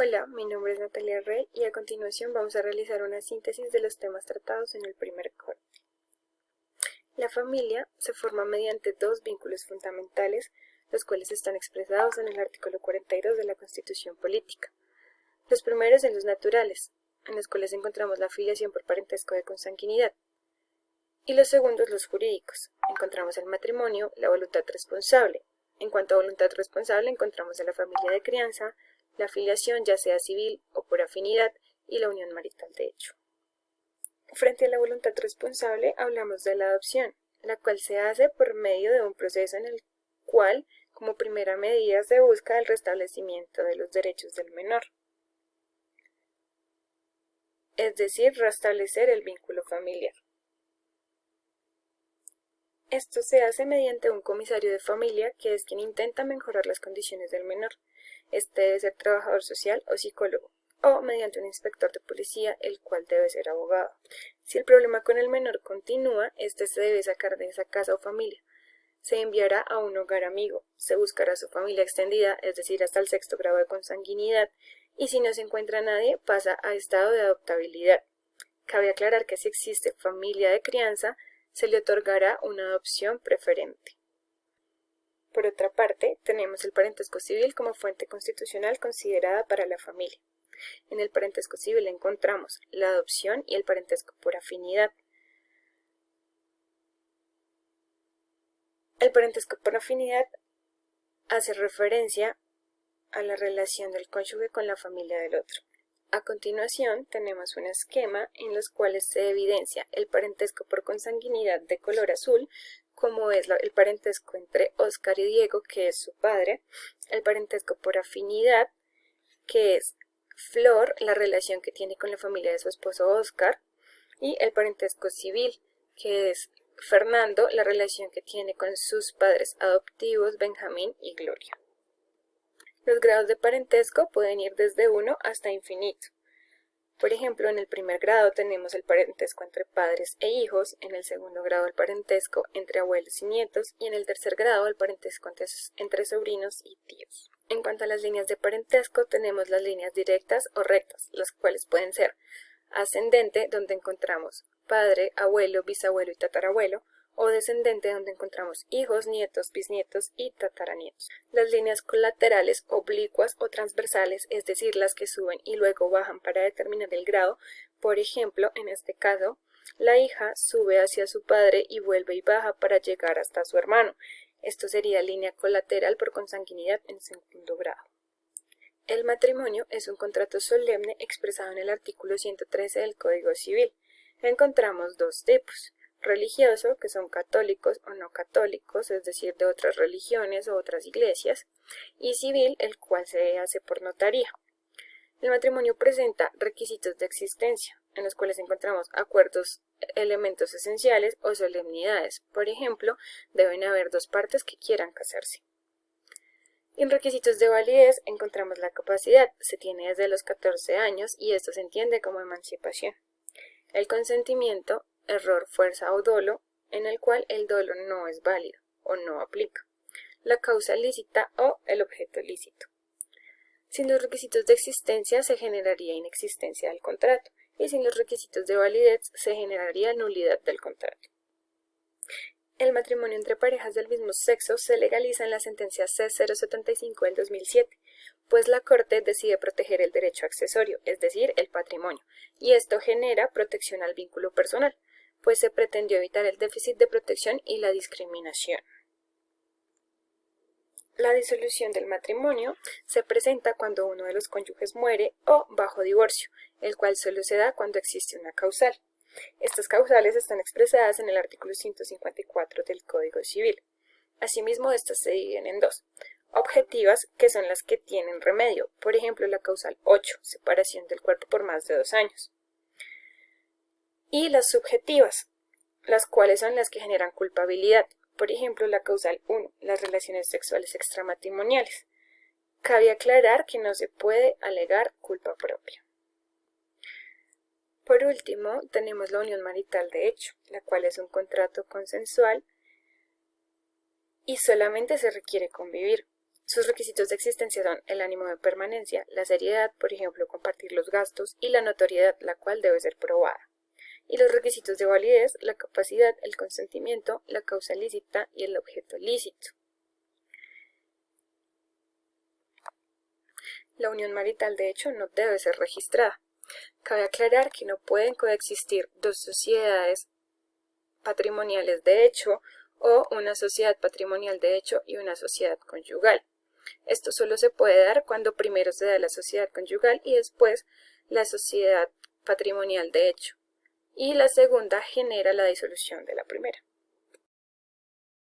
Hola, mi nombre es Natalia Rey y a continuación vamos a realizar una síntesis de los temas tratados en el primer corte. La familia se forma mediante dos vínculos fundamentales, los cuales están expresados en el artículo 42 de la Constitución Política. Los primeros son los naturales, en los cuales encontramos la filiación por parentesco de consanguinidad, y los segundos los jurídicos. Encontramos el matrimonio, la voluntad responsable. En cuanto a voluntad responsable, encontramos a la familia de crianza, la filiación ya sea civil o por afinidad y la unión marital de hecho. Frente a la voluntad responsable hablamos de la adopción, la cual se hace por medio de un proceso en el cual como primera medida se busca el restablecimiento de los derechos del menor, es decir, restablecer el vínculo familiar. Esto se hace mediante un comisario de familia que es quien intenta mejorar las condiciones del menor. Este debe ser trabajador social o psicólogo, o mediante un inspector de policía, el cual debe ser abogado. Si el problema con el menor continúa, este se debe sacar de esa casa o familia. Se enviará a un hogar amigo, se buscará a su familia extendida, es decir, hasta el 6º grado de consanguinidad, y si no se encuentra nadie, pasa a estado de adoptabilidad. Cabe aclarar que si existe familia de crianza, se le otorgará una adopción preferente. Por otra parte, tenemos el parentesco civil como fuente constitucional considerada para la familia. En el parentesco civil encontramos la adopción y el parentesco por afinidad. El parentesco por afinidad hace referencia a la relación del cónyuge con la familia del otro. A continuación, tenemos un esquema en los cuales se evidencia el parentesco por consanguinidad de color azul, como es el parentesco entre Oscar y Diego, que es su padre, el parentesco por afinidad, que es Flor, la relación que tiene con la familia de su esposo Oscar, y el parentesco civil, que es Fernando, la relación que tiene con sus padres adoptivos Benjamín y Gloria. Los grados de parentesco pueden ir desde 1 hasta infinito. Por ejemplo, en el primer grado tenemos el parentesco entre padres e hijos, en el segundo grado el parentesco entre abuelos y nietos, y en el tercer grado el parentesco entre sobrinos y tíos. En cuanto a las líneas de parentesco, tenemos las líneas directas o rectas, las cuales pueden ser ascendente, donde encontramos padre, abuelo, bisabuelo y tatarabuelo, o descendente, donde encontramos hijos, nietos, bisnietos y tataranietos. Las líneas colaterales, oblicuas o transversales, es decir, las que suben y luego bajan para determinar el grado. Por ejemplo, en este caso, la hija sube hacia su padre y vuelve y baja para llegar hasta su hermano. Esto sería línea colateral por consanguinidad en segundo grado. El matrimonio es un contrato solemne expresado en el artículo 113 del Código Civil. Encontramos dos tipos: religioso, que son católicos o no católicos, es decir, de otras religiones o otras iglesias, y civil, el cual se hace por notaría. El matrimonio presenta requisitos de existencia, en los cuales encontramos acuerdos, elementos esenciales o solemnidades. Por ejemplo, deben haber dos partes que quieran casarse. En requisitos de validez encontramos la capacidad, se tiene desde los 14 años y esto se entiende como emancipación. El consentimiento, error, fuerza o dolo, en el cual el dolo no es válido o no aplica. La causa lícita o el objeto lícito. Sin los requisitos de existencia se generaría inexistencia del contrato y sin los requisitos de validez se generaría nulidad del contrato. El matrimonio entre parejas del mismo sexo se legaliza en la sentencia C-075 del 2007, pues la Corte decide proteger el derecho accesorio, es decir, el patrimonio, y esto genera protección al vínculo personal, pues se pretendió evitar el déficit de protección y la discriminación. La disolución del matrimonio se presenta cuando uno de los cónyuges muere o bajo divorcio, el cual solo se da cuando existe una causal. Estas causales están expresadas en el artículo 154 del Código Civil. Asimismo, estas se dividen en dos: objetivas, que son las que tienen remedio, por ejemplo, la causal 8, separación del cuerpo por más de 2 años, y las subjetivas, las cuales son las que generan culpabilidad, por ejemplo, la causal 1, las relaciones sexuales extramatrimoniales. Cabe aclarar que no se puede alegar culpa propia. Por último, tenemos la unión marital de hecho, la cual es un contrato consensual y solamente se requiere convivir. Sus requisitos de existencia son el ánimo de permanencia, la seriedad, por ejemplo, compartir los gastos, y la notoriedad, la cual debe ser probada. Y los requisitos de validez, la capacidad, el consentimiento, la causa lícita y el objeto lícito. La unión marital, de hecho, no debe ser registrada. Cabe aclarar que no pueden coexistir dos sociedades patrimoniales de hecho o una sociedad patrimonial de hecho y una sociedad conyugal. Esto solo se puede dar cuando primero se da la sociedad conyugal y después la sociedad patrimonial de hecho, y la segunda genera la disolución de la primera.